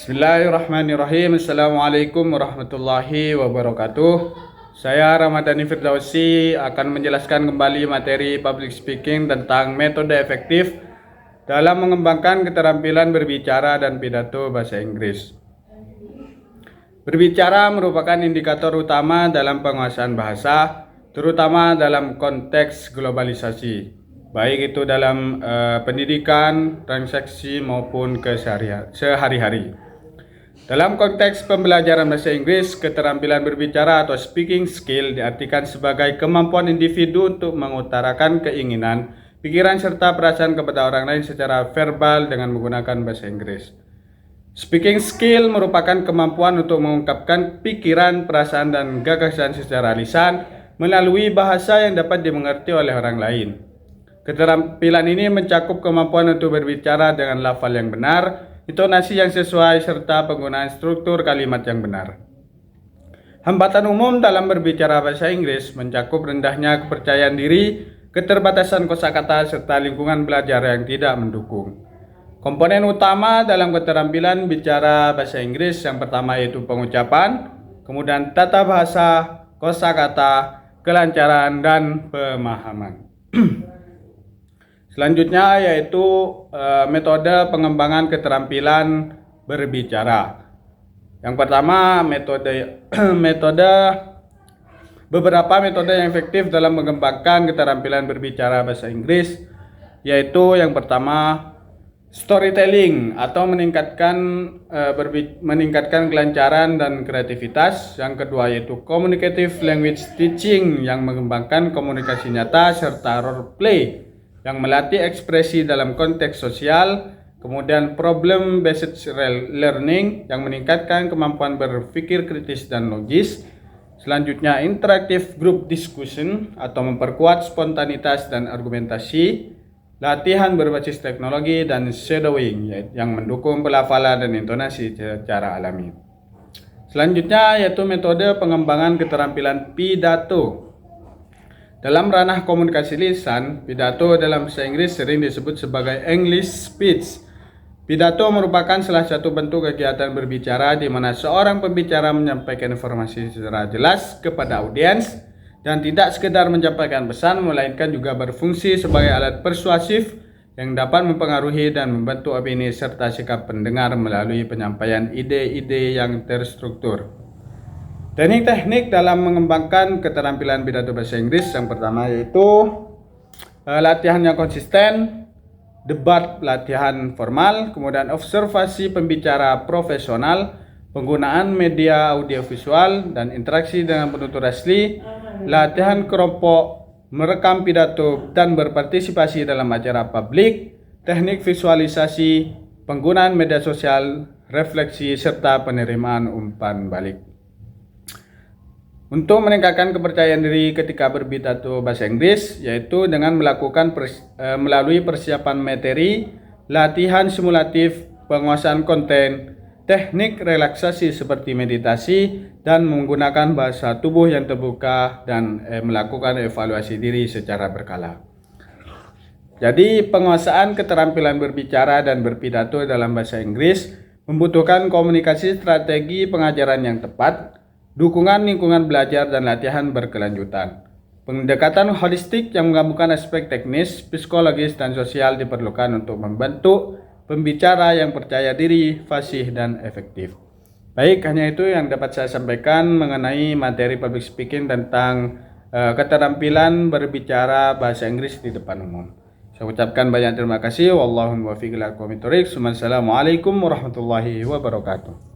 Bismillahirrahmanirrahim. Assalamualaikum warahmatullahi wabarakatuh. Saya Ramadhani Firdausi akan menjelaskan kembali materi public speaking tentang metode efektif dalam mengembangkan keterampilan berbicara dan pidato bahasa Inggris. Berbicara merupakan indikator utama dalam penguasaan bahasa, terutama dalam konteks globalisasi, baik itu dalam pendidikan, transaksi maupun sehari-hari. Dalam konteks pembelajaran bahasa Inggris, keterampilan berbicara atau speaking skill diartikan sebagai kemampuan individu untuk mengutarakan keinginan, pikiran, serta perasaan kepada orang lain secara verbal dengan menggunakan bahasa Inggris. Speaking skill merupakan kemampuan untuk mengungkapkan pikiran, perasaan, dan gagasan secara lisan melalui bahasa yang dapat dimengerti oleh orang lain. Keterampilan ini mencakup kemampuan untuk berbicara dengan lafal yang benar, intonasi yang sesuai, serta penggunaan struktur kalimat yang benar. Hambatan umum dalam berbicara bahasa Inggris mencakup rendahnya kepercayaan diri, keterbatasan kosakata, serta lingkungan belajar yang tidak mendukung. Komponen utama dalam keterampilan bicara bahasa Inggris yang pertama yaitu pengucapan, kemudian tata bahasa, kosakata, kelancaran, dan pemahaman. Selanjutnya yaitu metode pengembangan keterampilan berbicara. Yang pertama beberapa metode yang efektif dalam mengembangkan keterampilan berbicara bahasa Inggris, yaitu yang pertama storytelling atau meningkatkan kelancaran dan kreativitas. Yang kedua yaitu communicative language teaching yang mengembangkan komunikasi nyata, serta role play yang melatih ekspresi dalam konteks sosial. Kemudian problem based learning yang meningkatkan kemampuan berpikir kritis dan logis. Selanjutnya interactive group discussion atau memperkuat spontanitas dan argumentasi. Latihan berbasis teknologi, dan shadowing yang mendukung pelafalan dan intonasi secara alami. Selanjutnya yaitu metode pengembangan keterampilan pidato. Dalam ranah komunikasi lisan, pidato dalam bahasa Inggris sering disebut sebagai English speech. Pidato merupakan salah satu bentuk kegiatan berbicara di mana seorang pembicara menyampaikan informasi secara jelas kepada audiens dan tidak sekedar menyampaikan pesan, melainkan juga berfungsi sebagai alat persuasif yang dapat mempengaruhi dan membentuk opini serta sikap pendengar melalui penyampaian ide-ide yang terstruktur. Teknik-teknik dalam mengembangkan keterampilan pidato bahasa Inggris yang pertama yaitu latihan yang konsisten, debat latihan formal, kemudian observasi pembicara profesional, penggunaan media audiovisual dan interaksi dengan penutur asli, latihan kelompok, merekam pidato dan berpartisipasi dalam acara publik, teknik visualisasi, penggunaan media sosial, refleksi, serta penerimaan umpan balik. Untuk meningkatkan kepercayaan diri ketika berpidato bahasa Inggris, yaitu dengan melakukan melalui persiapan materi, latihan simulatif, penguasaan konten, teknik relaksasi seperti meditasi, dan menggunakan bahasa tubuh yang terbuka, dan melakukan evaluasi diri secara berkala. Jadi penguasaan keterampilan berbicara dan berpidato dalam bahasa Inggris membutuhkan komunikasi, strategi pengajaran yang tepat, dukungan lingkungan belajar, dan latihan berkelanjutan. Pendekatan holistik yang menggabungkan aspek teknis, psikologis, dan sosial diperlukan untuk membentuk pembicara yang percaya diri, fasih, dan efektif. Baik, hanya itu yang dapat saya sampaikan mengenai materi public speaking tentang keterampilan berbicara bahasa Inggris di depan umum. Saya ucapkan banyak terima kasih. Wallahul muwaffiq ila aqwamit thoriq. Wassalamualaikum warahmatullahi wabarakatuh.